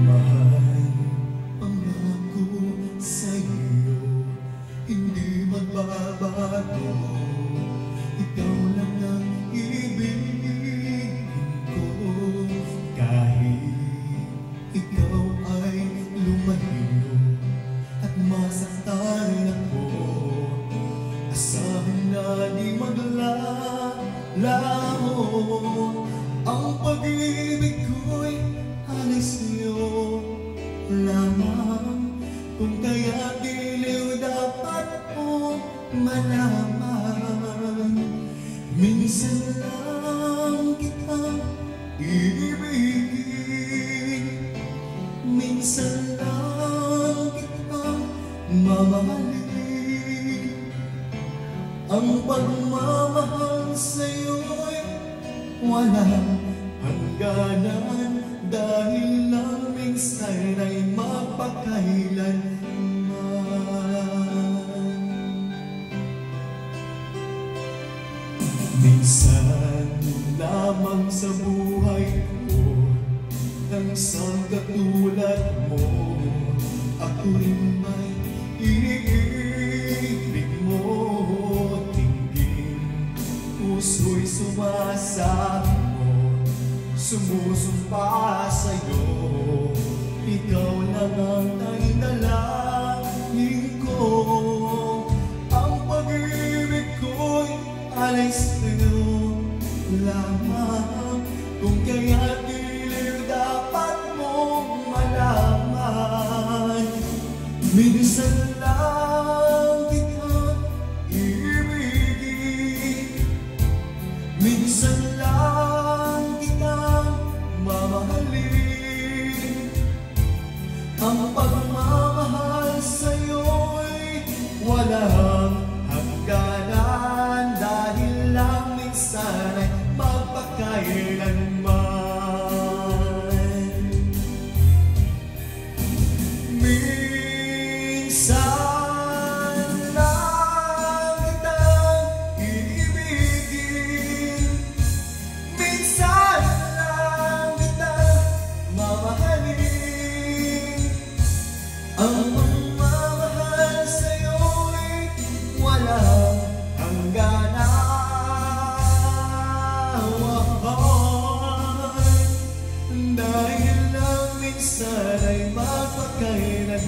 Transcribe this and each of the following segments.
Mahal, pangako sa'yo, hindi magbabago. Ikaw lang ang ibigin ko. Kahit ikaw ay lumayo at masaktan ako, asahan na di maglalaho. Ang pag-ibig ko'y alay sa'yo lamang. Kung kaya giliw dapat mo malaman. Minsan lang kitang iibigin, minsan lang kitang mamahalin. Ang pagmamahal sa'yo'y walang hangganan, dahil lang minsan ay mapakailanman. Minsan lamang sa buhay ko, nang isang katulad mo, ako rin may iniibig mo. Tingin, puso'y sumasabi mo, sumusumpa sa'yo. Ikaw lang ang tanging dalangin ko. Ang pag-ibig ko'y alay sa'yo lamang. Kung kaya't giliw dapat mong malaman. Minsan lang kitang ibigin, minsan lang kitang mamahalin. Ang pagmamahal sa'yo'y walang hangganan, dahil lang minsan ay magpakailanman. Minsan lang kitang iibigin, minsan lang kitang mamahalin. Ang pagmamahal sa'yo'y walang hangganan, dahil lang minsan ay magpakailanman.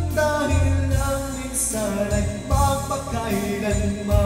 Dahil lang minsan ay magpakailanman.